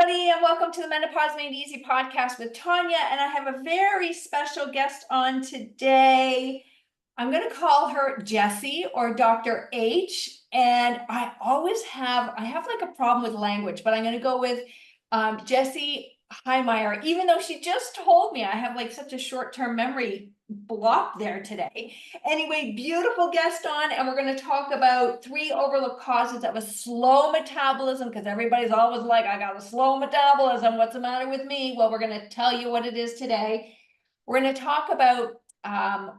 everybody, and welcome to the Menopause Made Easy podcast with Tanya. And I have a very special guest on today. I'm going to call her Jessie or Dr. H. And I have like a problem with language, but I'm going to go with Jessie Hehmeyer, even though she just told me. I have like such a short-term memory block there today. Anyway, beautiful guest on, and we're going to talk about 3 overlooked causes of a slow metabolism, because everybody's always like, I got a slow metabolism. What's the matter with me? Well, we're going to tell you what it is today. We're going to talk about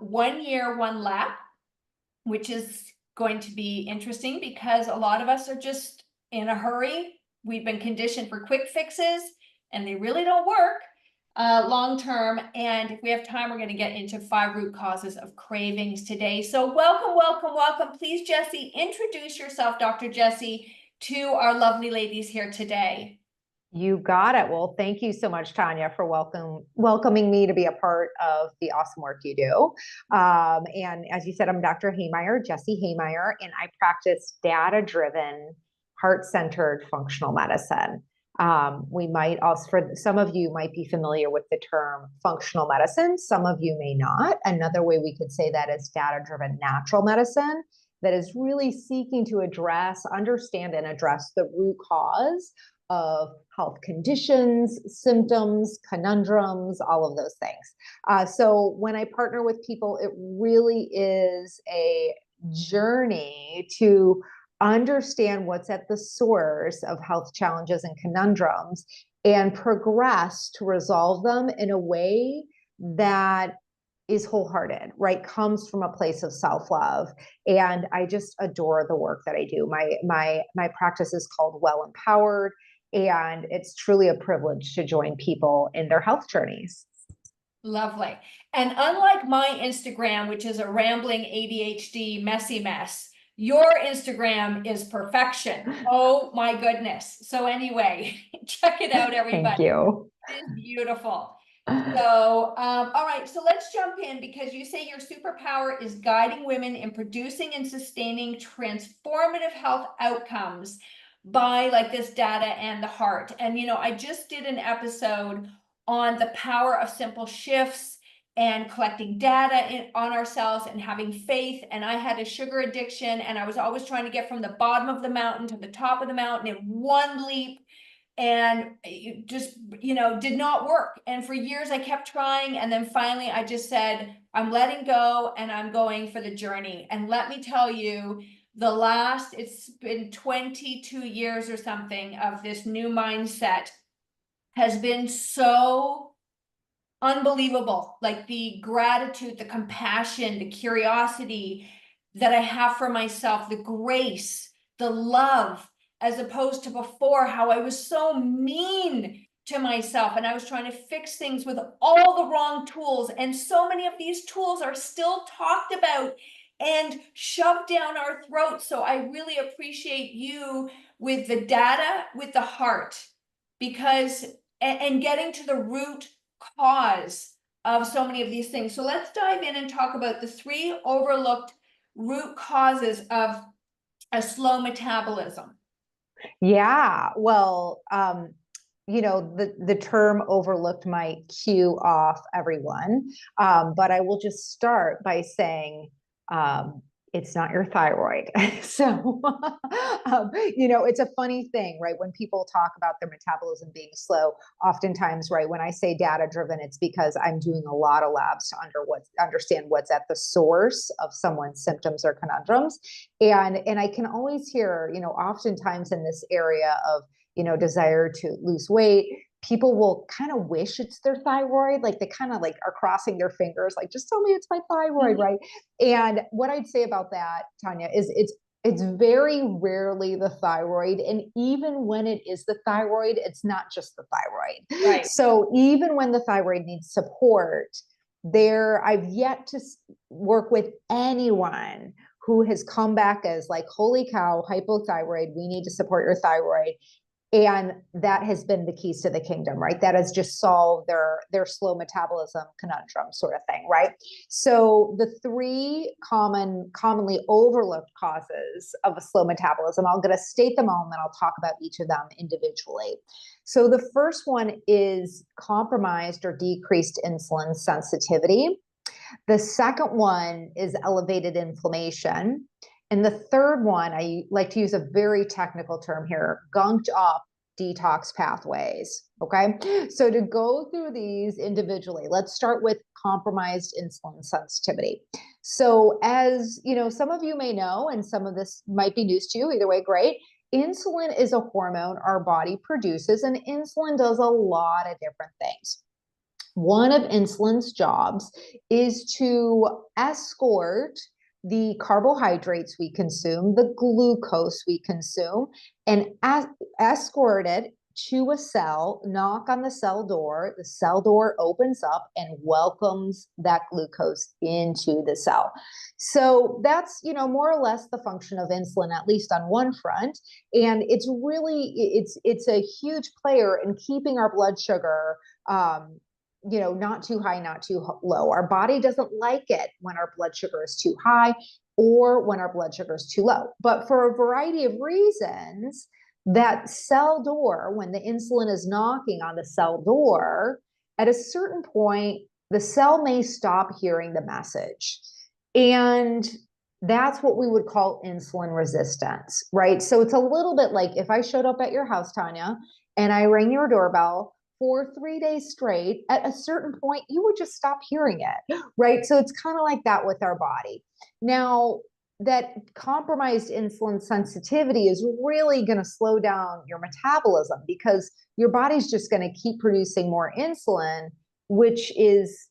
1 year, 1 lap, which is going to be interesting because a lot of us are just in a hurry. We've been conditioned for quick fixes and they really don't work long term. And if we have time, we're going to get into 5 root causes of cravings today. So welcome. Please, Jessie, introduce yourself, Dr. Jessie, to our lovely ladies here today. You got it. Well, thank you so much, Tanya, for welcoming me to be a part of the awesome work you do. And as you said, I'm Dr. Hehmeyer, Jessie Hehmeyer, and I practice data-driven, heart-centered functional medicine. We might also, for some of you might be familiar with the term functional medicine. Some of you may not. Another way we could say that is data-driven natural medicine that is really seeking to understand and address the root cause of health conditions, symptoms, conundrums, all of those things. So when I partner with people, it really is a journey to understand what's at the source of health challenges and conundrums and progress to resolve them in a way that is wholehearted, right? Comes from a place of self-love. And I just adore the work that I do. My practice is called Well Empowered. And it's truly a privilege to join people in their health journeys. Lovely. And unlike my Instagram, which is a rambling ADHD messy mess, your Instagram is perfection. Oh my goodness. So anyway, check it out, everybody. Thank you. It's beautiful. So, all right, so let's jump in because you say your superpower is guiding women in producing and sustaining transformative health outcomes by like this data and the heart. And, I just did an episode on the power of simple shifts and collecting data on ourselves and having faith. And I had a sugar addiction and I was always trying to get from the bottom of the mountain to the top of the mountain in one leap. And it just, did not work. And for years I kept trying. And then finally I just said, I'm letting go and I'm going for the journey. And let me tell you, it's been 22 years or something of this new mindset has been so unbelievable. Like the gratitude, the compassion, the curiosity that I have for myself, the grace, the love, as opposed to before, how I was so mean to myself and I was trying to fix things with all the wrong tools. And so many of these tools are still talked about and shoved down our throats. So I really appreciate you with the data, with the heart, because, and getting to the root cause of so many of these things. So let's dive in and talk about the 3 overlooked root causes of a slow metabolism. Yeah, well, the term overlooked might cue off everyone, but I will just start by saying, it's not your thyroid. So, it's a funny thing, right? When people talk about their metabolism being slow, oftentimes, right, when I say data driven, it's because I'm doing a lot of labs to understand what's at the source of someone's symptoms or conundrums. And I can always hear, oftentimes in this area of, desire to lose weight, people will kind of wish it's their thyroid. Like they kind of like are crossing their fingers, like, just tell me it's my thyroid, mm-hmm. Right? And what I'd say about that, Tanya, is it's very rarely the thyroid. And even when it is the thyroid, it's not just the thyroid. Right. So even when the thyroid needs support, I've yet to work with anyone who has come back as like, holy cow, hypothyroid, we need to support your thyroid. And that has been the keys to the kingdom, right? That has just solved their slow metabolism conundrum sort of thing, right? So the three commonly overlooked causes of a slow metabolism, I'm going to state them all and then I'll talk about each of them individually. So the first one is compromised or decreased insulin sensitivity. The second one is elevated inflammation. And the third one, I like to use a very technical term here, gunked up detox pathways. Okay. So to go through these individually, let's start with compromised insulin sensitivity. So as you know, some of you may know, and some of this might be news to you, either way, great. Insulin is a hormone our body produces, and insulin does a lot of different things. One of insulin's jobs is to escort the carbohydrates we consume, the glucose we consume, and escort it to a cell, knock on the cell door opens up and welcomes that glucose into the cell. So that's, you know, more or less the function of insulin, at least on one front. And it's really, it's a huge player in keeping our blood sugar, you know, not too high, not too low. Our body doesn't like it when our blood sugar is too high or when our blood sugar is too low. But for a variety of reasons, that cell door, when the insulin is knocking on the cell door, at a certain point, the cell may stop hearing the message. And that's what we would call insulin resistance, right? So it's a little bit like if I showed up at your house, Tanya, and I rang your doorbell for 3 days straight, at a certain point, you would just stop hearing it, right? So it's kind of like that with our body. Now, that compromised insulin sensitivity is really going to slow down your metabolism because your body's just going to keep producing more insulin, which is,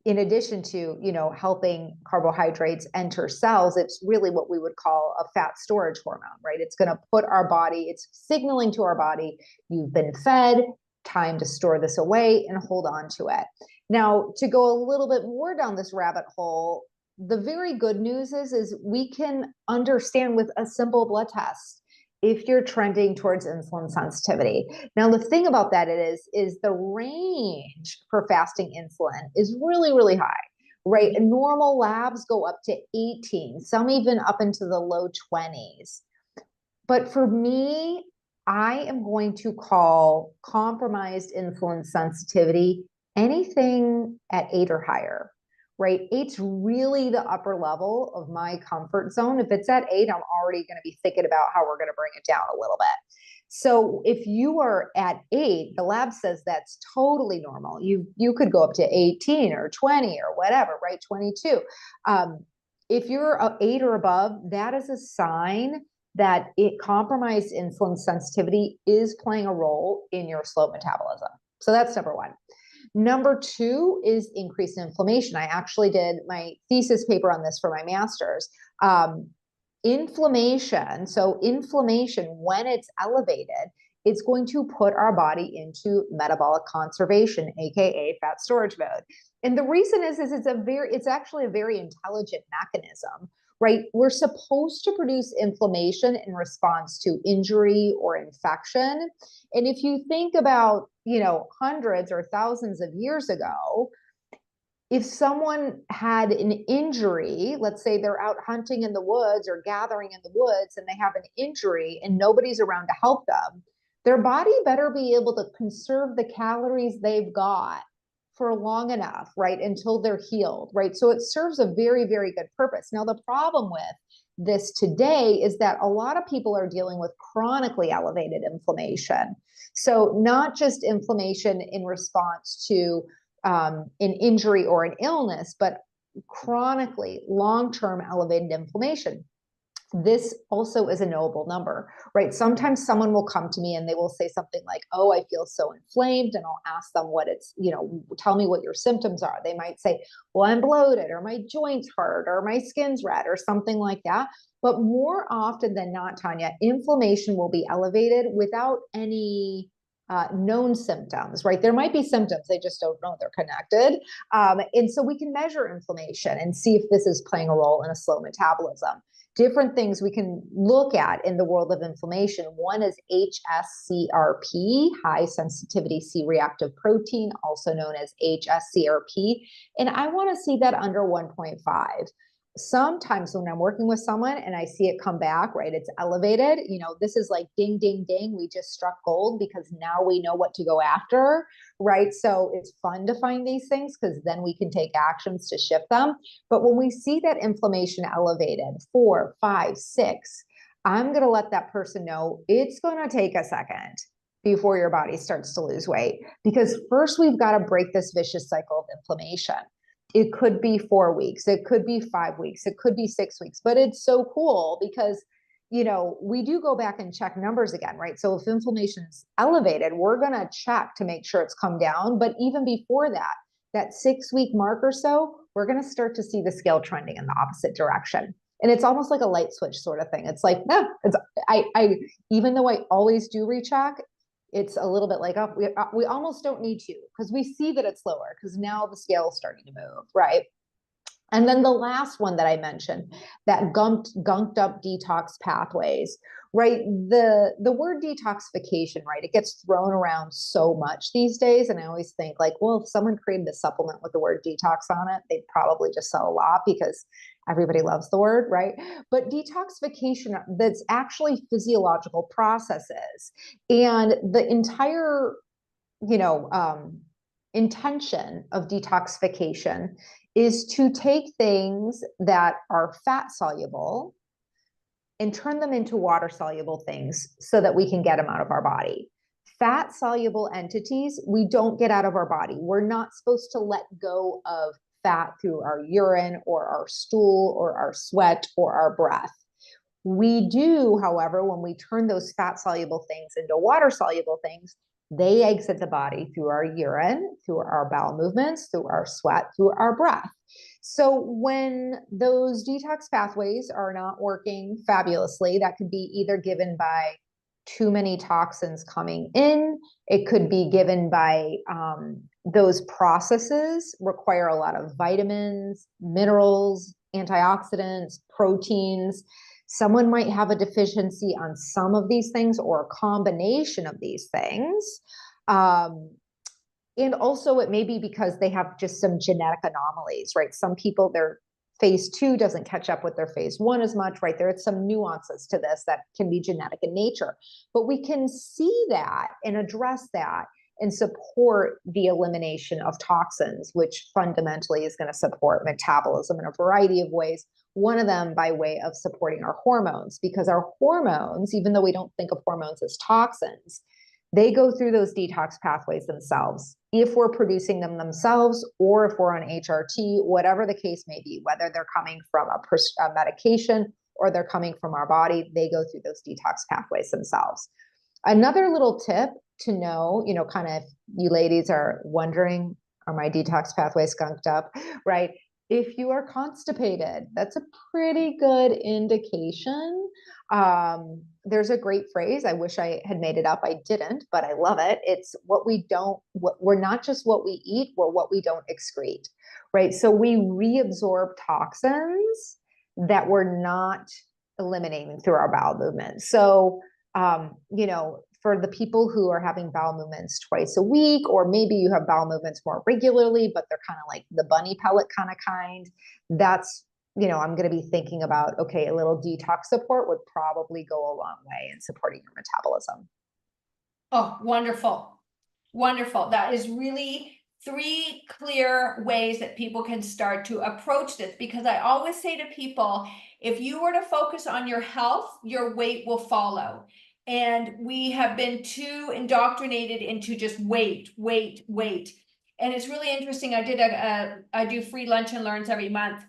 in addition to, you know, helping carbohydrates enter cells, it's really what we would call a fat storage hormone, right? It's going to put our body, it's signaling to our body, you've been fed, time to store this away and hold on to it. Now, to go a little bit more down this rabbit hole, the very good news is we can understand with a simple blood test if you're trending towards insulin sensitivity. Now, the thing about that is the range for fasting insulin is really, really high, right? Normal labs go up to 18, some even up into the low 20s. But for me, I am going to call compromised insulin sensitivity anything at 8 or higher, right? 8's really the upper level of my comfort zone. If it's at 8, I'm already going to be thinking about how we're going to bring it down a little bit. So if you are at 8, the lab says that's totally normal. You could go up to 18 or 20 or whatever, right? 22. If you're 8 or above, that is a sign that compromised insulin sensitivity is playing a role in your slow metabolism. So that's number one. Number two is increased inflammation. I actually did my thesis paper on this for my master's. Inflammation, so inflammation, when it's elevated, it's going to put our body into metabolic conservation, aka fat storage mode. And the reason is it's actually a very intelligent mechanism, right? We're supposed to produce inflammation in response to injury or infection. And if you think about, you know, hundreds or thousands of years ago, if someone had an injury, let's say they're out hunting in the woods or gathering in the woods and they have an injury and nobody's around to help them, their body better be able to conserve the calories they've got for long enough, right, until they're healed, right? So it serves a very, very good purpose. Now, the problem with this today is that a lot of people are dealing with chronically elevated inflammation. So not just inflammation in response to an injury or an illness, but chronically long-term elevated inflammation. This also is a knowable number, right? Sometimes someone will come to me and they will say something like, oh, I feel so inflamed. And I'll ask them what it's, you know, tell me what your symptoms are. They might say, well, I'm bloated, or my joints hurt, or my skin's red, or something like that. But more often than not, Tanya, inflammation will be elevated without any known symptoms, right? There might be symptoms, they just don't know they're connected. And so we can measure inflammation and see if this is playing a role in a slow metabolism. different things we can look at in the world of inflammation. One is HSCRP, high sensitivity C-reactive protein, also known as HSCRP. And I want to see that under 1.5. Sometimes when I'm working with someone and I see it come back, right, it's elevated, this is like ding, ding, ding. We just struck gold because now we know what to go after, right? So it's fun to find these things because then we can take actions to shift them. But when we see that inflammation elevated, 4, 5, 6, I'm going to let that person know it's going to take a second before your body starts to lose weight. Because first we've got to break this vicious cycle of inflammation. It could be 4 weeks, it could be 5 weeks, it could be 6 weeks, but it's so cool because, we do go back and check numbers again, right? So if inflammation is elevated, we're going to check to make sure it's come down. But even before that 6-week mark or so, we're going to start to see the scale trending in the opposite direction. And it's almost like a light switch sort of thing. It's like, even though I always do recheck, it's a little bit like, oh, we almost don't need to because we see that it's lower because now the scale is starting to move, right? And then the last one that I mentioned, that gunked up detox pathways, right? The word detoxification, right? It gets thrown around so much these days. And I always think like, well, if someone created a supplement with the word detox on it, they'd probably just sell a lot because everybody loves the word, right? But detoxification, that's actually physiological processes. And the entire, intention of detoxification is to take things that are fat soluble and turn them into water soluble things so that we can get them out of our body. Fat soluble entities, we don't get out of our body. We're not supposed to let go of fat through our urine or our stool or our sweat or our breath. We do, however, when we turn those fat soluble things into water soluble things, they exit the body through our urine, through our bowel movements, through our sweat, through our breath. So when those detox pathways are not working fabulously, that could be either given by too many toxins coming in. It could be given by those processes require a lot of vitamins, minerals, antioxidants, proteins. Someone might have a deficiency on some of these things or a combination of these things. And also it may be because they have just some genetic anomalies, right? Some people, their phase 2 doesn't catch up with their phase 1 as much, right? There are some nuances to this that can be genetic in nature, but we can see that and address that and support the elimination of toxins, which fundamentally is going to support metabolism in a variety of ways. One of them by way of supporting our hormones, because our hormones, even though we don't think of hormones as toxins, they go through those detox pathways themselves. If we're producing them themselves, or if we're on HRT, whatever the case may be, whether they're coming from a medication or they're coming from our body, they go through those detox pathways themselves. Another little tip to know, kind of you ladies are wondering, are my detox pathways skunked up, right? If you are constipated, that's a pretty good indication. There's a great phrase. I wish I had made it up. I didn't, but I love it. It's we're not just what we eat, we're what we don't excrete, right? So we reabsorb toxins that we're not eliminating through our bowel movement. So, for the people who are having bowel movements twice a week, or maybe you have bowel movements more regularly, but they're kind of like the bunny pellet kind, that's, I'm going to be thinking about, okay, a little detox support would probably go a long way in supporting your metabolism. Oh, wonderful. Wonderful. That is really 3 clear ways that people can start to approach this, because I always say to people, if you were to focus on your health, your weight will follow. And we have been too indoctrinated into just weight. And it's really interesting. I do free lunch and learns every month.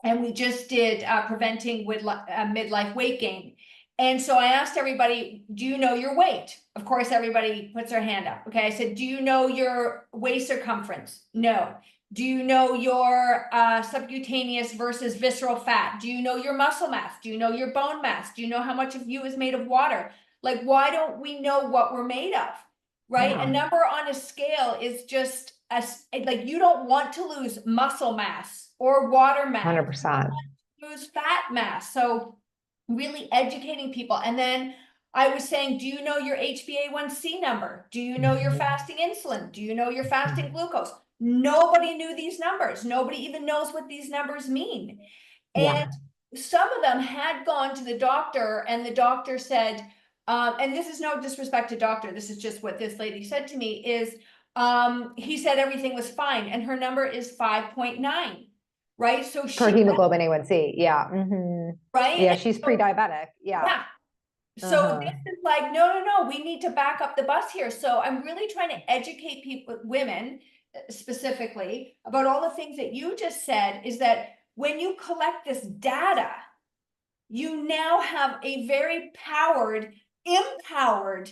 And we just did preventing with midlife weight gain. And so I asked everybody, do you know your weight? Of course, everybody puts their hand up. Okay. I said, do you know your waist circumference? No. Do you know your subcutaneous versus visceral fat? Do you know your muscle mass? Do you know your bone mass? Do you know how much of you is made of water? Like, why don't we know what we're made of? Right? Yeah. A number on a scale is just like, you don't want to lose muscle mass or water mass. 100%. lose fat mass. So really educating people. And then I was saying, do you know your HbA1c number? Do you know your fasting insulin? Do you know your fasting glucose? Nobody knew these numbers. Nobody even knows what these numbers mean. Yeah. And some of them had gone to the doctor, and the doctor said, and this is no disrespect to doctor, this is just what this lady said to me, is he said everything was fine, and her number is 5.9, right? So For she, hemoglobin A1C. Yeah. right? Yeah. And She's so, pre-diabetic. Yeah. yeah. So Uh-huh. this is like, no, we need to back up the bus here. So I'm really trying to educate people, women specifically, about all the things that you just said, is that when you collect this data, you now have a very empowered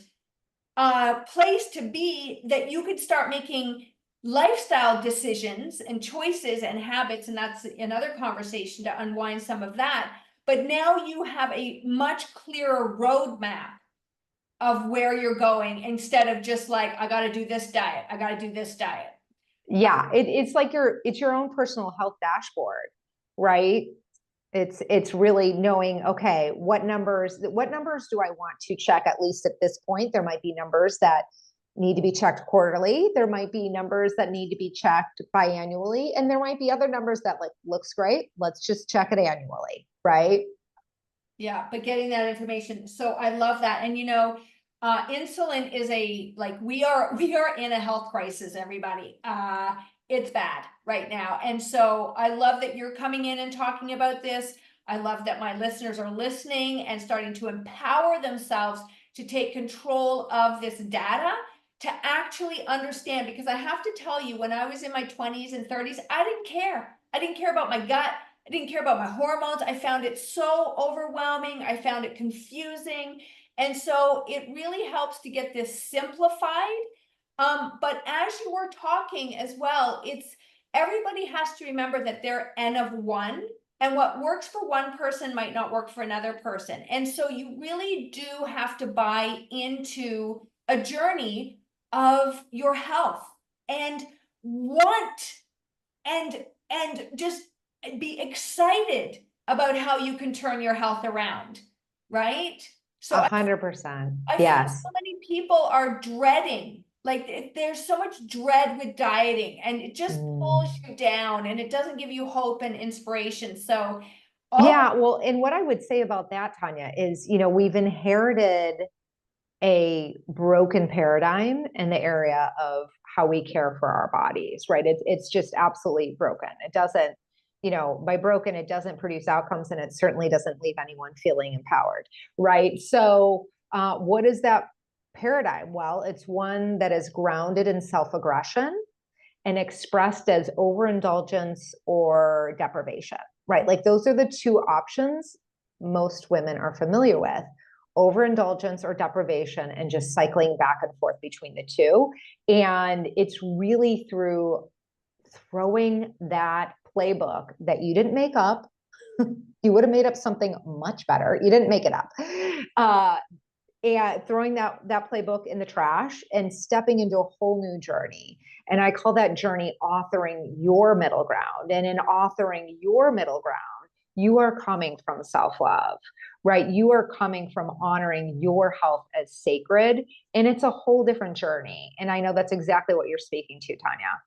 place to be, that you could start making lifestyle decisions and choices and habits. And that's another conversation to unwind some of that. But now you have a much clearer roadmap of where you're going, instead of just like, I got to do this diet. I got to do this diet. Yeah. It's like it's your own personal health dashboard, right? It's really knowing, okay, what numbers do I want to check, at least at this point? There might be numbers that need to be checked quarterly. There might be numbers that need to be checked biannually. And there might be other numbers that like, looks great, let's just check it annually, right? Yeah, but getting that information. So I love that. And insulin is we are in a health crisis, everybody. It's bad right now. And so I love that you're coming in and talking about this. I love that my listeners are listening and starting to empower themselves to take control of this data, to actually understand. Because I have to tell you, when I was in my 20s and 30s, I didn't care. I didn't care about my gut. I didn't care about my hormones. I found it so overwhelming. I found it confusing. And so it really helps to get this simplified. But as you were talking as well, everybody has to remember that they're N of one, and what works for one person might not work for another person. And so you really do have to buy into a journey of your health, and want and just be excited about how you can turn your health around, right? So 100%. I feel Yes. so many people are dreading, like there's so much dread with dieting, and it just pulls you down, and it doesn't give you hope and inspiration. So all Yeah. Well, and what I would say about that, Tanya, is, we've inherited a broken paradigm in the area of how we care for our bodies, right? It's just absolutely broken. It doesn't, by broken, it doesn't produce outcomes, and it certainly doesn't leave anyone feeling empowered, right? So what is that paradigm? Well, it's one that is grounded in self-aggression and expressed as overindulgence or deprivation, right? Like those are the two options most women are familiar with: overindulgence or deprivation, and just cycling back and forth between the two. And it's really through throwing that playbook that you didn't make up. You would have made up something much better. You didn't make it up. And throwing that playbook in the trash and stepping into a whole new journey. And I call that journey authoring your middle ground. And in authoring your middle ground, you are coming from self-love, right? You are coming from honoring your health as sacred. And it's a whole different journey. And I know that's exactly what you're speaking to, Tanya.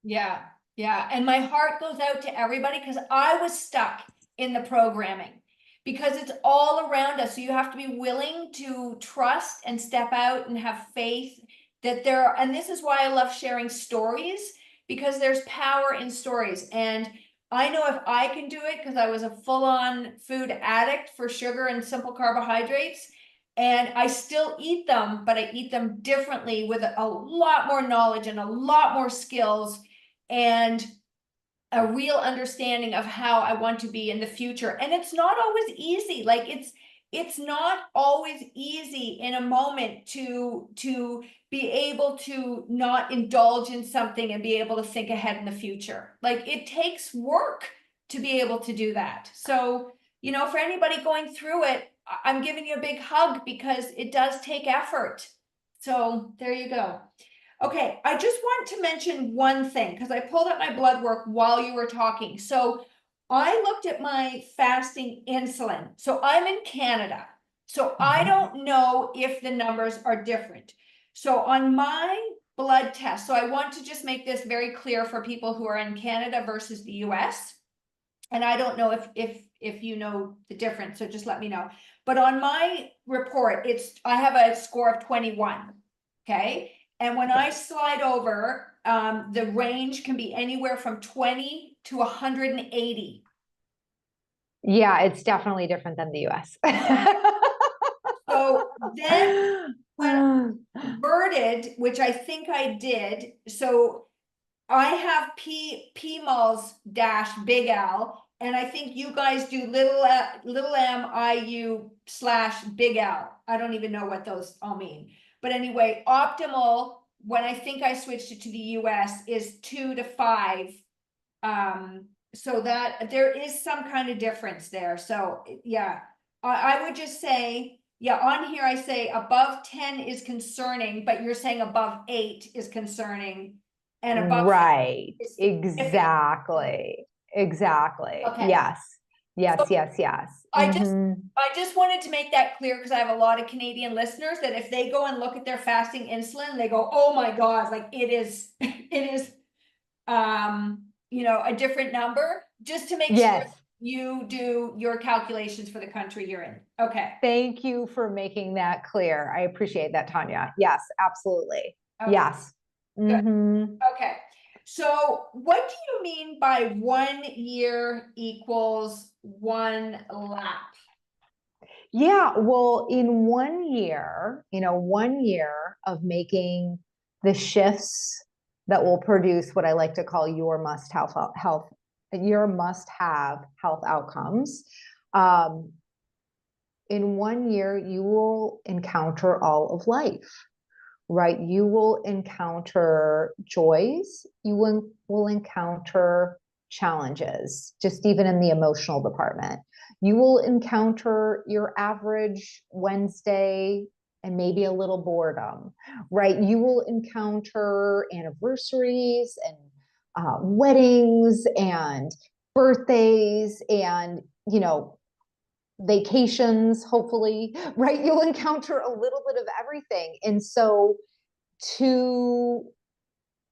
Yeah, yeah. And my heart goes out to everybody, because I was stuck in the programming, because it's all around us. So you have to be willing to trust and step out and have faith that and this is why I love sharing stories, because there's power in stories. And I know if I can do it, because I was a full-on food addict for sugar and simple carbohydrates, and I still eat them, but I eat them differently with a lot more knowledge and a lot more skills, and a real understanding of how I want to be in the future. And it's not always easy. Like it's not always easy in a moment to be able to not indulge in something and be able to think ahead in the future. Like it takes work to be able to do that. So, for anybody going through it, I'm giving you a big hug, because it does take effort. So there you go. Okay, I just want to mention one thing, because I pulled up my blood work while you were talking. So I looked at my fasting insulin. So I'm in Canada. So I don't know if the numbers are different. So on my blood test, so I want to just make this very clear for people who are in Canada versus the US. And I don't know if you know the difference, so just let me know. But on my report, I have a score of 21. Okay. And when I slide over, the range can be anywhere from 20 to 180. Yeah, it's definitely different than the US. So then when converted, which I think I did, so I have PMALS dash big L, and I think you guys do little m IU slash big L. I don't even know what those all mean. But anyway, optimal, when I think I switched it to the US, is 2 to 5. So that there is some kind of difference there. So yeah, I would just say, yeah, on here I say above 10 is concerning, but you're saying above 8 is concerning. And above right. is Exactly. Exactly. okay. Yes. Yes, So yes, yes. I just wanted to make that clear because I have a lot of Canadian listeners that if they go and look at their fasting insulin, they go, oh my God, like it is, it is, a different number, just to make sure Yes. you do your calculations for the country you're in. Okay. Thank you for making that clear. I appreciate that, Tanya. Yes, absolutely. Okay. Yes. Good. Okay. So what do you mean by 1 year equals 1 lap? Yeah, well, in 1 year, 1 year of making the shifts that will produce what I like to call your must-have health outcomes. In 1 year, you will encounter all of life, right? You will encounter joys, you will encounter challenges, just even in the emotional department. You will encounter your average Wednesday and maybe a little boredom, right? You will encounter anniversaries and weddings and birthdays and, vacations, hopefully, right? You'll encounter a little bit of everything. And so to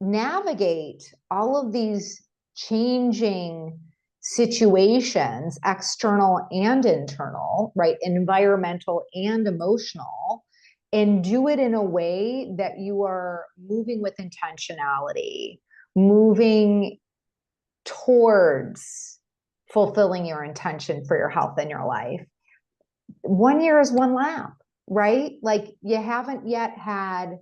navigate all of these changing situations, external and internal, right? Environmental and emotional, and do it in a way that you are moving with intentionality, moving towards fulfilling your intention for your health and your life. 1 year is 1 lap, right? Like you haven't yet had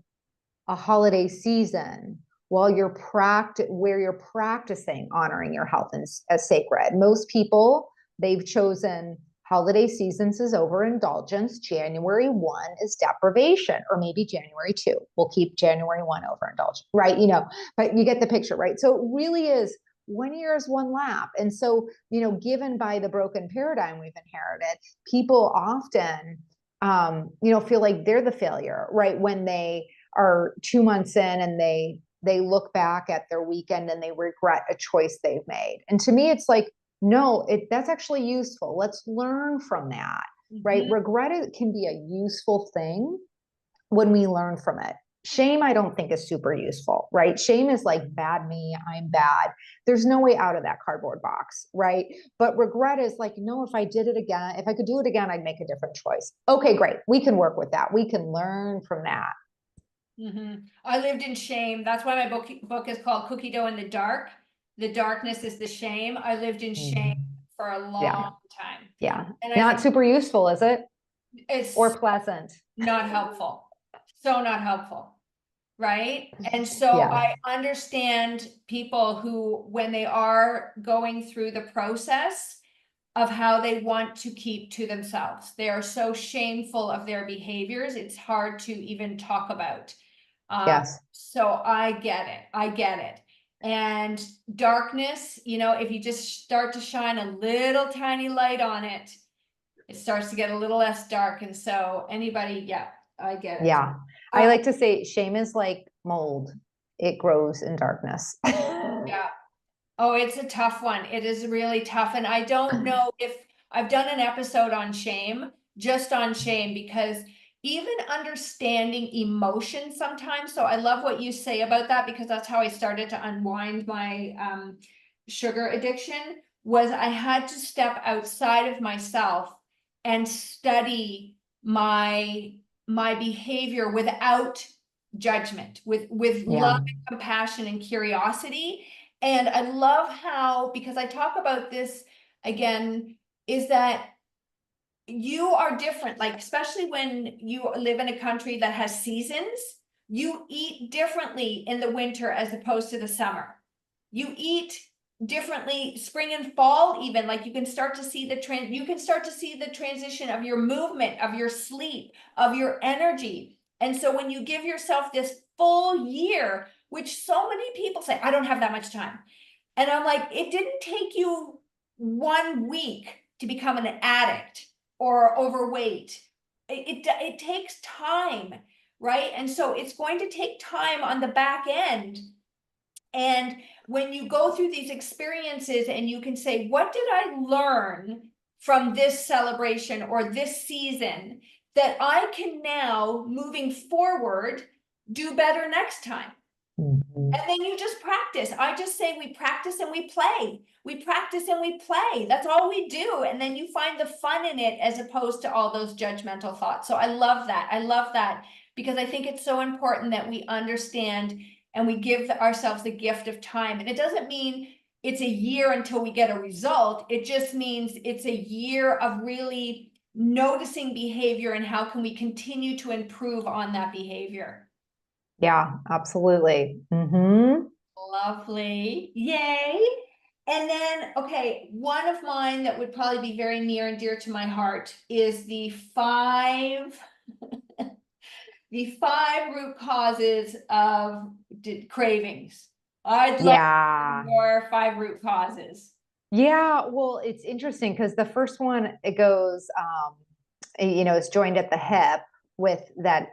a holiday season while where you're practicing honoring your health as sacred. Most people, they've chosen holiday seasons is overindulgence. January 1 is deprivation, or maybe January 2. We'll keep January 1 overindulgence, right? But you get the picture, right? So it really is 1 year is 1 lap. And so, given by the broken paradigm we've inherited, people often, feel like they're the failure, right? When they are 2 months in and they look back at their weekend and they regret a choice they've made. And to me, it's like, no, that's actually useful. Let's learn from that, right? Regret can be a useful thing when we learn from it. Shame, I don't think is super useful, right? Shame is like, bad me, I'm bad. There's no way out of that cardboard box, right? But regret is like, no, if I did it again, if I could do it again, I'd make a different choice. Okay, great. We can work with that. We can learn from that. I lived in shame. That's why my book is called Cookie Dough in the Dark. The darkness is the shame. I lived in shame for a long time. Yeah. And not super useful, is it? It's or pleasant. Not helpful. So not helpful. Right. And so I understand people who, when they are going through the process of how they want to keep to themselves, they are so shameful of their behaviors. It's hard to even talk about. Yes. So I get it. I get it. And darkness, if you just start to shine a little tiny light on it, it starts to get a little less dark. And so anybody, I get it. Yeah. I like to say shame is like mold. It grows in darkness. Yeah. Oh, it's a tough one. It is really tough. And I don't know if I've done an episode on shame, just on shame, because even understanding emotion sometimes. So I love what you say about that, because that's how I started to unwind my sugar addiction, was I had to step outside of myself and study my behavior without judgment, with love Yeah. and compassion and curiosity. And I love how, because I talk about this again, is that you are different, like, especially when you live in a country that has seasons, you eat differently in the winter as opposed to the summer. You eat differently spring and fall, even, like you can start to see you can start to see the transition of your movement, of your sleep, of your energy. And so when you give yourself this full year, which so many people say, I don't have that much time. And I'm like, it didn't take you 1 week to become an addict or overweight. It takes time, right? And so it's going to take time on the back end. And when you go through these experiences and you can say, what did I learn from this celebration or this season that I can now, moving forward, do better next time? Mhm. And then you just practice. I just say we practice and we play. We practice and we play. That's all we do. And then you find the fun in it as opposed to all those judgmental thoughts. So I love that. I love that, because I think it's so important that we understand and we give ourselves the gift of time. And it doesn't mean it's a year until we get a result. It just means it's a year of really noticing behavior and how can we continue to improve on that behavior. Yeah, absolutely. Hmm. Lovely. Yay. And then, okay, one of mine that would probably be very near and dear to my heart is the five root causes of cravings. I'd love Yeah. more five root causes. Yeah, well, it's interesting because the first one, it goes, it's joined at the hip with that,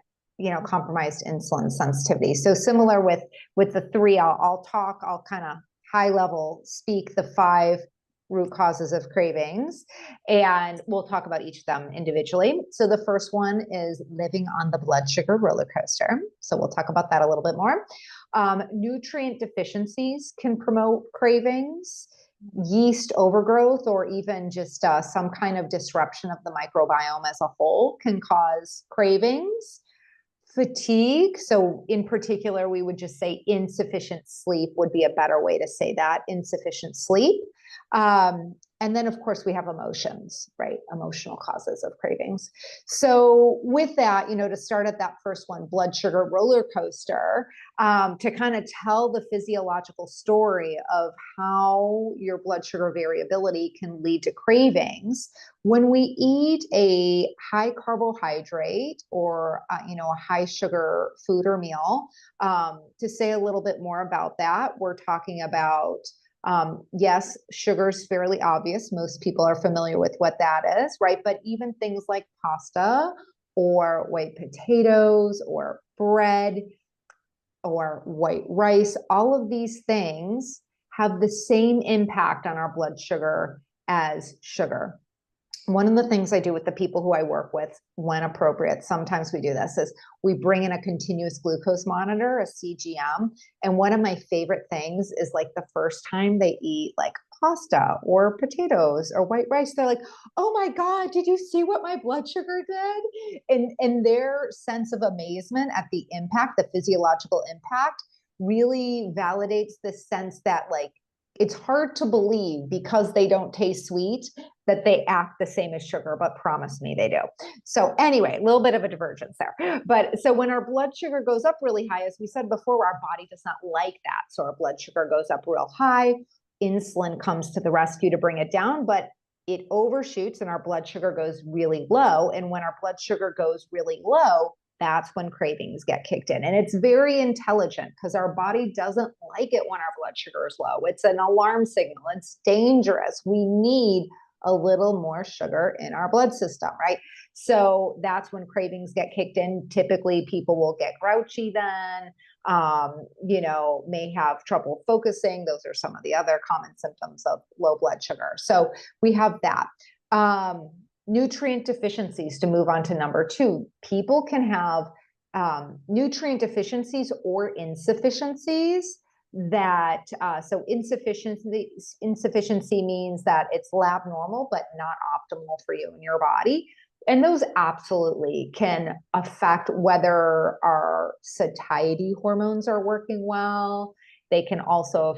compromised insulin sensitivity. So similar with the three, I'll kind of high level speak the five root causes of cravings, and we'll talk about each of them individually. So the first one is living on the blood sugar roller coaster. So we'll talk about that a little bit more. Nutrient deficiencies can promote cravings. Yeast overgrowth, or even just some kind of disruption of the microbiome as a whole, can cause cravings. Fatigue, so in particular, we would just say insufficient sleep would be a better way to say that, insufficient sleep. And then, of course, we have emotions, right? Emotional causes of cravings. So with that, to start at that first one, blood sugar roller coaster, to kind of tell the physiological story of how your blood sugar variability can lead to cravings. When we eat a high carbohydrate or a high sugar food or meal, to say a little bit more about that, we're talking about, yes, sugar is fairly obvious. Most people are familiar with what that is, right? But even things like pasta or white potatoes or bread or white rice, all of these things have the same impact on our blood sugar as sugar. One of the things I do with the people who I work with, when appropriate, sometimes we do this, is we bring in a continuous glucose monitor, a CGM. And one of my favorite things is, like, the first time they eat like pasta or potatoes or white rice, they're like, oh my God, did you see what my blood sugar did? And their sense of amazement at the impact, the physiological impact, really validates the sense that, like, it's hard to believe, because they don't taste sweet, that they act the same as sugar, but promise me they do. So anyway, a little bit of a divergence there. But so when our blood sugar goes up really high, as we said before, our body does not like that. So our blood sugar goes up real high. Insulin comes to the rescue to bring it down, but it overshoots and our blood sugar goes really low. And when our blood sugar goes really low, that's when cravings get kicked in. And it's very intelligent, because our body doesn't like it when our blood sugar is low. It's an alarm signal. It's dangerous. We need a little more sugar in our blood system, right? So that's when cravings get kicked in. Typically, people will get grouchy then, may have trouble focusing. Those are some of the other common symptoms of low blood sugar. So we have that. Nutrient deficiencies, to move on to number 2. People can have nutrient deficiencies or insufficiencies that, so insufficiency means that it's lab normal, but not optimal for you and your body. And those absolutely can affect whether our satiety hormones are working well. They can also,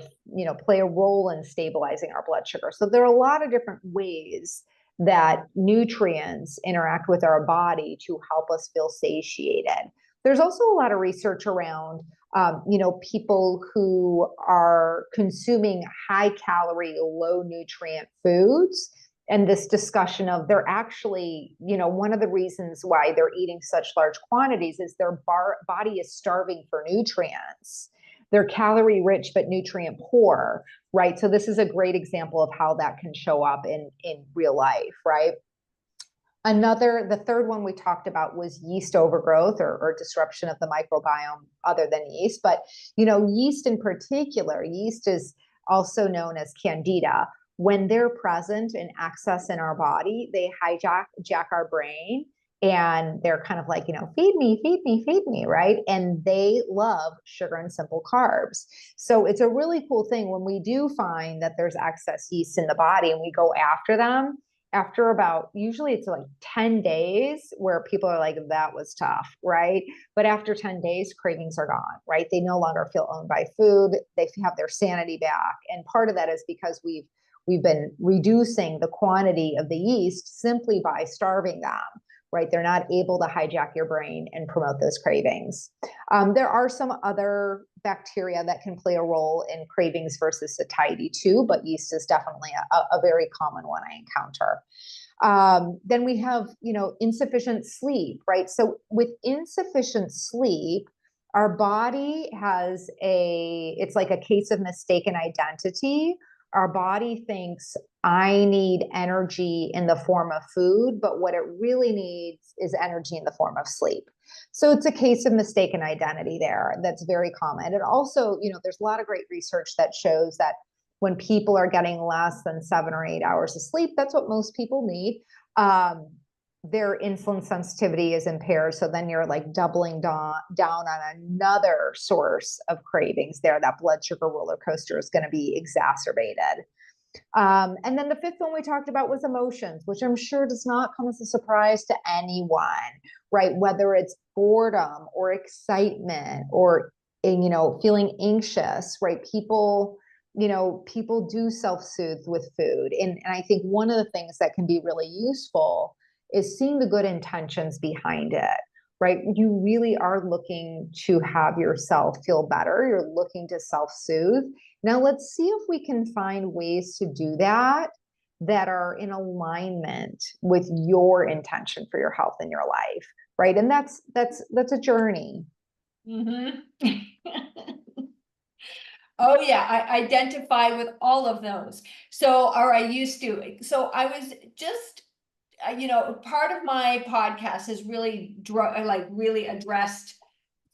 play a role in stabilizing our blood sugar. So there are a lot of different ways that nutrients interact with our body to help us feel satiated. There's also a lot of research around, people who are consuming high calorie, low nutrient foods. And this discussion of they're actually, one of the reasons why they're eating such large quantities is their body is starving for nutrients. They're calorie rich, but nutrient poor, right? So this is a great example of how that can show up in real life, right? The third one we talked about was yeast overgrowth or disruption of the microbiome other than yeast. But, yeast in particular, yeast is also known as candida. When they're present in excess in our body, they hijack our brain, and they're kind of like, feed me, feed me, feed me, right? And they love sugar and simple carbs. So it's a really cool thing when we do find that there's excess yeast in the body and we go after them. After about, usually it's like 10 days where people are like, that was tough, right? But after 10 days, cravings are gone, right? They no longer feel owned by food. They have their sanity back. And part of that is because we've been reducing the quantity of the yeast simply by starving them, right? They're not able to hijack your brain and promote those cravings. There are some other bacteria that can play a role in cravings versus satiety too, but yeast is definitely a very common one I encounter. Then we have, insufficient sleep, right? So with insufficient sleep, our body it's like a case of mistaken identity. Our body thinks I need energy in the form of food, but what it really needs is energy in the form of sleep. So it's a case of mistaken identity there. That's very common. And also, there's a lot of great research that shows that when people are getting less than 7 or 8 hours of sleep, that's what most people need. Their insulin sensitivity is impaired. So then you're like doubling down on another source of cravings there. That blood sugar roller coaster is going to be exacerbated. And then the fifth one we talked about was emotions, which I'm sure does not come as a surprise to anyone, right? Whether it's boredom or excitement or, feeling anxious, right? People do self-soothe with food. And I think one of the things that can be really useful is seeing the good intentions behind it, right? You really are looking to have yourself feel better. You're looking to self-soothe. Now let's see if we can find ways to do that are in alignment with your intention for your health in your life, right? And that's a journey. Mm-hmm. Oh yeah, I identify with all of those. I used to. So I was just, part of my podcast is really really addressed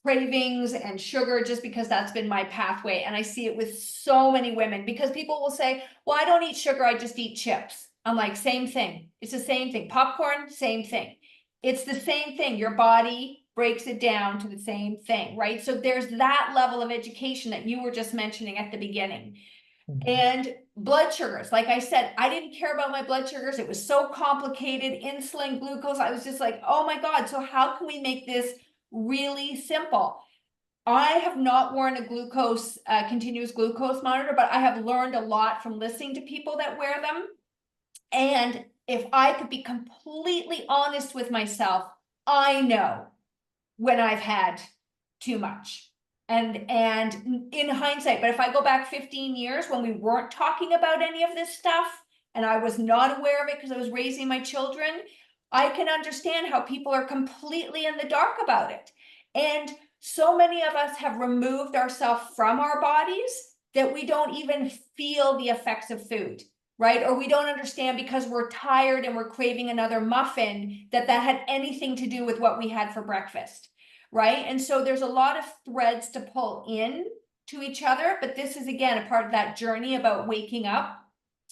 cravings and sugar, just because that's been my pathway. And I see it with so many women, because people will say, well, I don't eat sugar, I just eat chips. I'm like, same thing. It's the same thing. Popcorn, same thing. It's the same thing. Your body breaks it down to the same thing, right? So there's that level of education that you were just mentioning at the beginning. And blood sugars, like I said, I didn't care about my blood sugars. It was so complicated, insulin, glucose. I was just like, oh my God, so how can we make this really simple? I have not worn a continuous glucose monitor, but I have learned a lot from listening to people that wear them. And if I could be completely honest with myself, I know when I've had too much. And in hindsight, but if I go back 15 years when we weren't talking about any of this stuff and I was not aware of it because I was raising my children, I can understand how people are completely in the dark about it. And so many of us have removed ourselves from our bodies that we don't even feel the effects of food. right? Or we don't understand because we're tired and we're craving another muffin that had anything to do with what we had for breakfast, right? And so there's a lot of threads to pull in to each other, but this is again a part of that journey about waking up.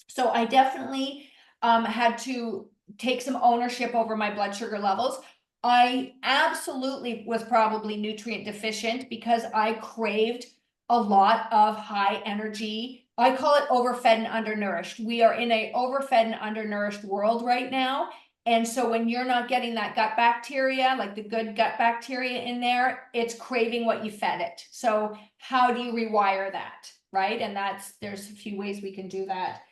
So I definitely had to take some ownership over my blood sugar levels. I absolutely was probably nutrient deficient because I craved a lot of high energy. I call it overfed and undernourished. We are in a overfed and undernourished world right now. And so when you're not getting that gut bacteria, like the good gut bacteria in there, it's craving what you fed it. So how do you rewire that, right? And there's a few ways we can do that.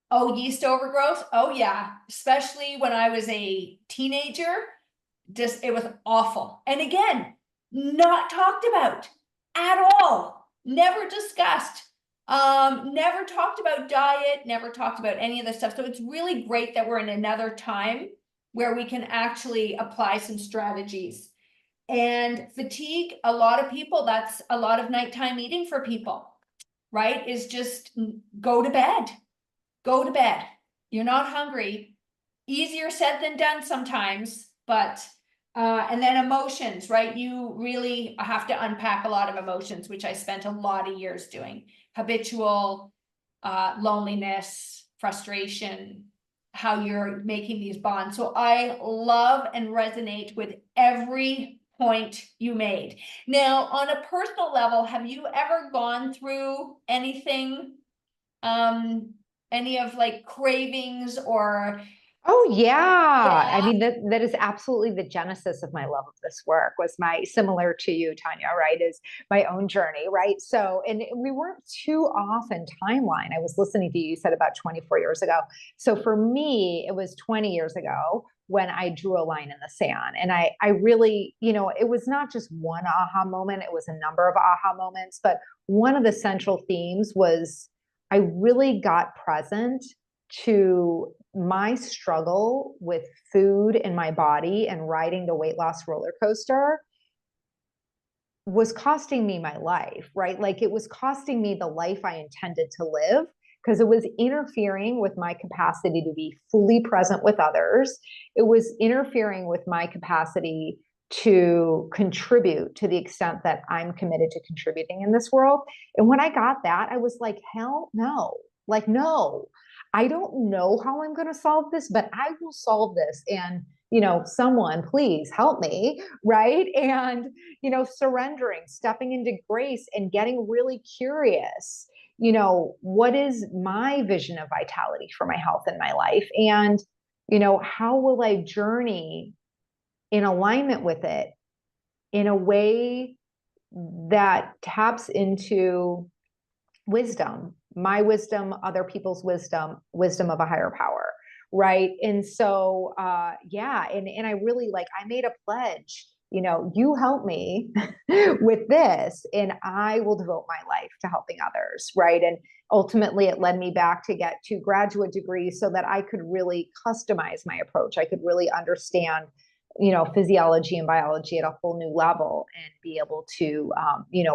Oh, yeast overgrowth. Oh yeah. Especially when I was a teenager, it was awful. And again, not talked about at all. Never discussed. Never talked about diet, never talked about any of this stuff. So it's really great that we're in another time where we can actually apply some strategies. And fatigue, a lot of people, that's a lot of nighttime eating for people, right? Is just go to bed. Go to bed. You're not hungry. Easier said than done sometimes, but and then emotions, right? You really have to unpack a lot of emotions, which I spent a lot of years doing. Habitual loneliness, frustration, how you're making these bonds. So I love and resonate with every point you made. Now, on a personal level, have you ever gone through anything, any of like cravings or Oh yeah. I yeah, mean, that is absolutely the genesis of my love of this work, was my, similar to you, Tanya, right? Is my own journey, right? So, and we weren't too off in timeline. I was listening to you, you said about 24 years ago. So for me, it was 20 years ago when I drew a line in the sand. And I really, it was not just one aha moment, it was a number of aha moments. But one of the central themes was I really got present to my struggle with food in my body and riding the weight loss roller coaster was costing me my life, right? Like it was costing me the life I intended to live, because it was interfering with my capacity to be fully present with others. It was interfering with my capacity to contribute to the extent that I'm committed to contributing in this world. And when I got that, I was like, hell no. Like, no, I don't know how I'm going to solve this, but I will solve this. And, someone please help me. Right. And, surrendering, stepping into grace and getting really curious. What is my vision of vitality for my health in my life? And, how will I journey in alignment with it in a way that taps into wisdom, my wisdom, other people's wisdom, wisdom of a higher power, right? And so, and I really I made a pledge, you help me with this, and I will devote my life to helping others, right? And ultimately, it led me back to get 2 graduate degrees so that I could really customize my approach. I could really understand physiology and biology at a whole new level, and be able to,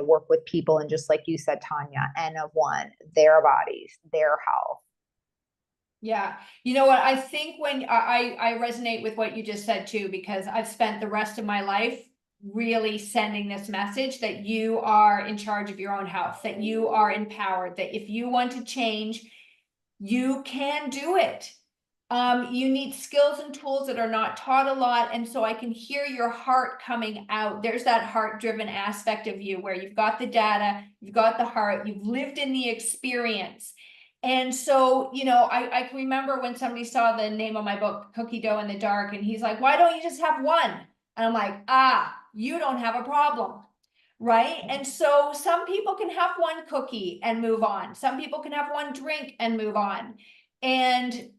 work with people. And just like you said, Tanya, N of one, their bodies, their health. yeah. You know what? I think when I resonate with what you just said too, because I've spent the rest of my life really sending this message that you are in charge of your own health, that you are empowered, that if you want to change, you can do it. You need skills and tools that are not taught a lot. And so I can hear your heart coming out. There's that heart-driven aspect of you where you've got the data, you've got the heart, you've lived in the experience. And so, I can remember when somebody saw the name of my book, Cookie Dough in the Dark, and he's like, why don't you just have one? And I'm like, you don't have a problem. Right. And so some people can have one cookie and move on. Some people can have one drink and move on. And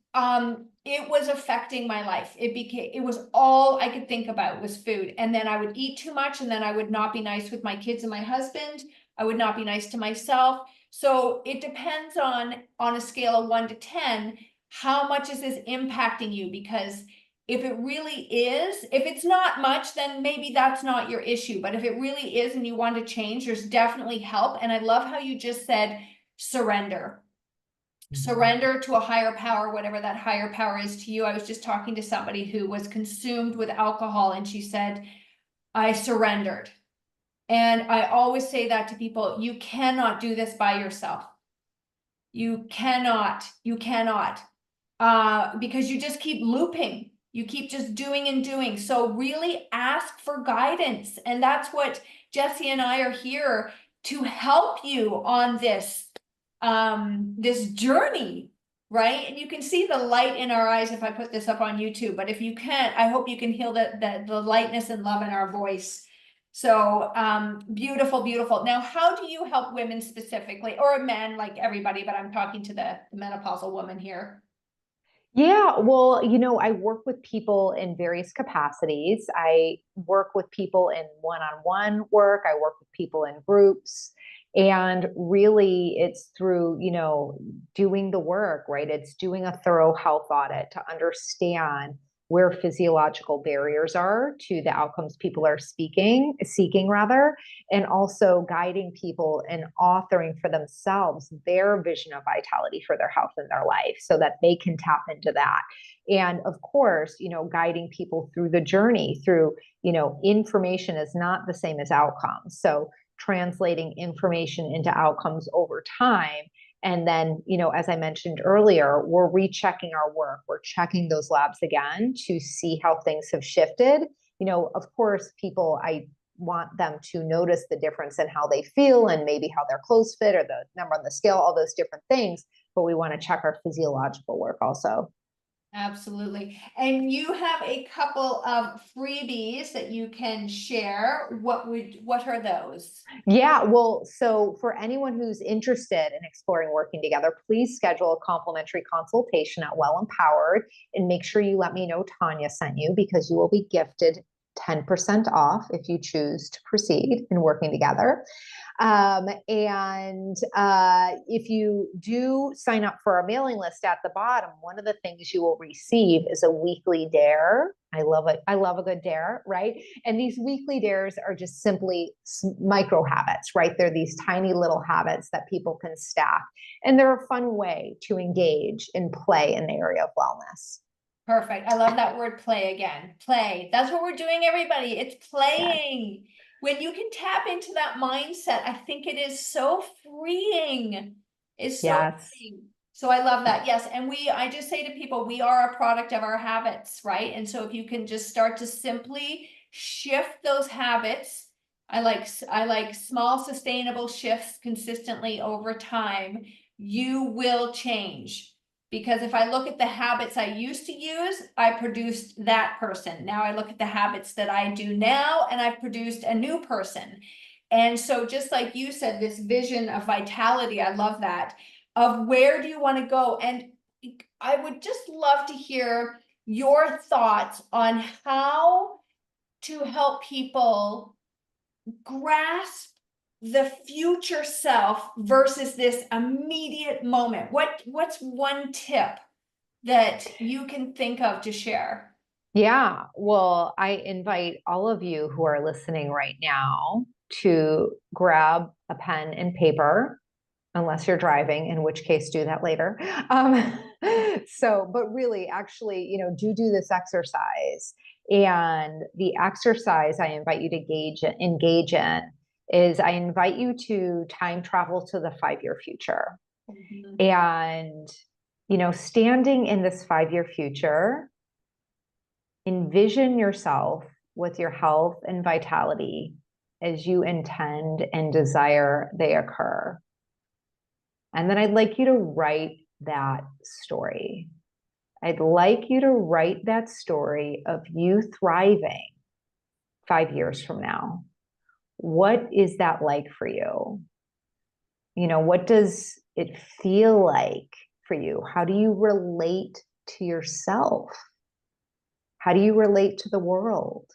it was affecting my life. It was all I could think about was food. And then I would eat too much, and then I would not be nice with my kids and my husband. I would not be nice to myself. So it depends on a scale of 1 to 10, how much is this impacting you? Because if it really is, if it's not much, then maybe that's not your issue. But if it really is and you want to change, there's definitely help. And I love how you just said surrender. surrender to a higher power, whatever that higher power is to you. I was just talking to somebody who was consumed with alcohol, and she said, I surrendered. And I always say that to people, you cannot do this by yourself. You cannot, because you just keep looping. You keep just doing and doing. So really ask for guidance. And that's what Jessie and I are here to help you on this, this journey, right? And you can see the light in our eyes if I put this up on YouTube, but if you can't, I hope you can hear the lightness and love in our voice. So, beautiful, beautiful. Now, how do you help women specifically, or men, like everybody, but I'm talking to the menopausal woman here? Yeah, well, I work with people in various capacities. I work with people in one-on-one work. I work with people in groups. And really, it's through, doing the work, right? It's doing a thorough health audit to understand where physiological barriers are to the outcomes people are seeking rather, and also guiding people and authoring for themselves their vision of vitality for their health and their life so that they can tap into that. And of course, guiding people through the journey through, information is not the same as outcomes. So translating information into outcomes over time. And then, as I mentioned earlier, we're rechecking our work. We're checking those labs again to see how things have shifted. Of course, I want them to notice the difference in how they feel and maybe how their clothes fit or the number on the scale, all those different things. But we want to check our physiological work also. Absolutely. And you have a couple of freebies that you can share. What are those? Yeah, well, so for anyone who's interested in exploring working together, please schedule a complimentary consultation at Well Empowered and make sure you let me know Tanya sent you because you will be gifted 10% off if you choose to proceed in working together. If you do sign up for our mailing list at the bottom, one of the things you will receive is a weekly dare. I love it. I love a good dare, right? And these weekly dares are just simply micro habits, right? They're these tiny little habits that people can stack. And they're a fun way to engage and play in the area of wellness. Perfect. I love that word play again. Play. That's what we're doing, everybody. It's playing. When you can tap into that mindset, I think it is so freeing. It's so Yes. freeing. So I love that. Yes. And I just say to people, we are a product of our habits, right? And so if you can just start to simply shift those habits, I like small sustainable shifts consistently over time, you will change. Because if I look at the habits I used to use, I produced that person. Now I look at the habits that I do now and I've produced a new person. And so just like you said, this vision of vitality, I love that, of where do you want to go? And I would just love to hear your thoughts on how to help people grasp the future self versus this immediate moment. What's one tip that you can think of to share? Yeah, well, I invite all of you who are listening right now to grab a pen and paper, unless you're driving, in which case do that later. But really, actually, do this exercise. And the exercise I invite you to engage in is I invite you to time travel to the 5-year future. Mhm. And, standing in this 5-year future, envision yourself with your health and vitality as you intend and desire they occur. And then I'd like you to write that story. I'd like you to write that story of you thriving 5 years from now. What is that like for you? What does it feel like for you? How do you relate to yourself? How do you relate to the world?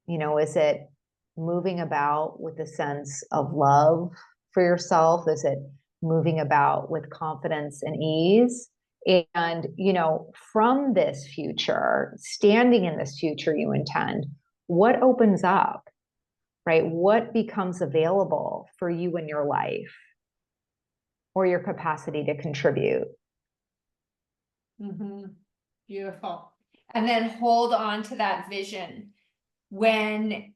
Is it moving about with a sense of love for yourself? Is it moving about with confidence and ease? And, from this future, standing in this future you intend, what opens up, right? What becomes available for you in your life? or your capacity to contribute. Beautiful. And then hold on to that vision when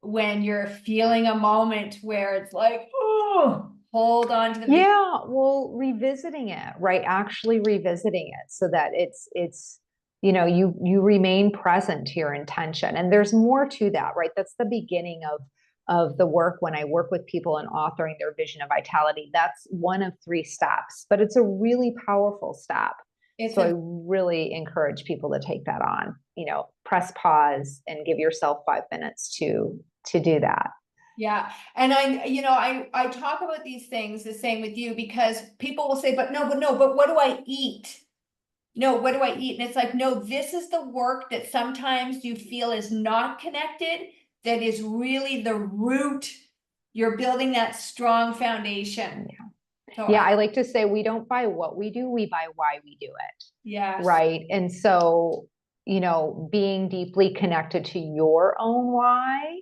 you're feeling a moment where it's like, oh, hold on to the vision. Yeah, well, revisiting it, right? Actually revisiting it so that it's you remain present to your intention. And there's more to that, right? That's the beginning of the work when I work with people in authoring their vision of vitality. That's one of 3 steps, but it's a really powerful step. So I really encourage people to take that on, press pause and give yourself 5 minutes to do that. Yeah. And I talk about these things the same with you, because people will say, but what do I eat? No, what do I eat? And it's like, no, this is the work that sometimes you feel is not connected, that is really the root. You're building that strong foundation. Yeah. So Yeah, I like to say we don't buy what we do, we buy why we do it. Yes. Right. And so, being deeply connected to your own why,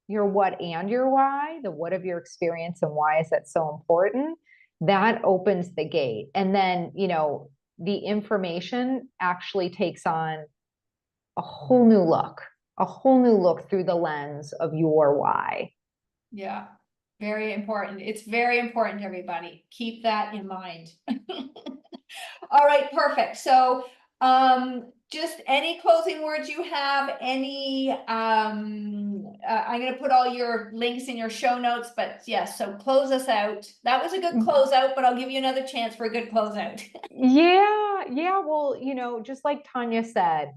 your what and your why, the what of your experience and why is that so important, that opens the gate. And then, the information actually takes on a whole new look through the lens of your why. Yeah. Very important. It's very important, everybody. Keep that in mind. All right, perfect. So, just any closing words you have, I'm going to put all your links in your show notes, but yes, so close us out. That was a good closeout, but I'll give you another chance for a good closeout. Yeah. Well, just like Tanya said,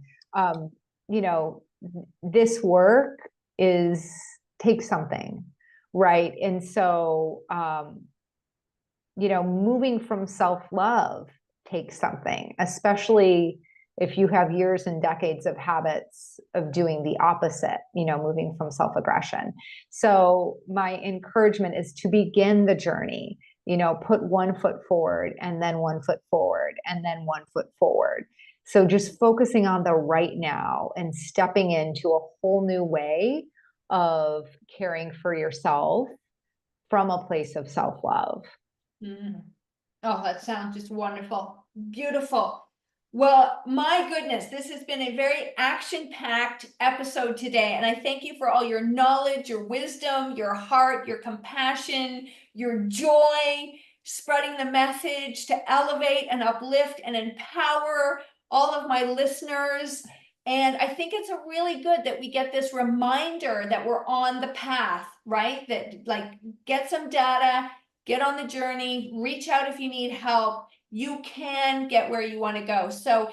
this work takes something, right? And so, moving from self-love takes something, especially if you have years and decades of habits of doing the opposite, moving from self-aggression. So my encouragement is to begin the journey, put 1 foot forward and then 1 foot forward and then 1 foot forward. So just focusing on the right now and stepping into a whole new way of caring for yourself from a place of self-love. Oh, that sounds just wonderful. Beautiful. Well, my goodness, this has been a very action-packed episode today. And I thank you for all your knowledge, your wisdom, your heart, your compassion, your joy, spreading the message to elevate and uplift and empower all of my listeners. And I think it's really good that we get this reminder that we're on the path, right? That get some data, get on the journey, reach out if you need help. You can get where you want to go. So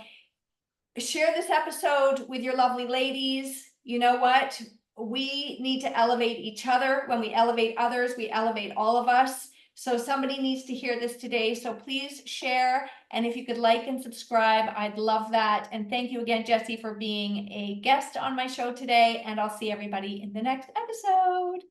share this episode with your lovely ladies. You know what? We need to elevate each other. When we elevate others, we elevate all of us. So somebody needs to hear this today. So please share. And if you could like and subscribe, I'd love that. And thank you again, Jessie, for being a guest on my show today. And I'll see everybody in the next episode.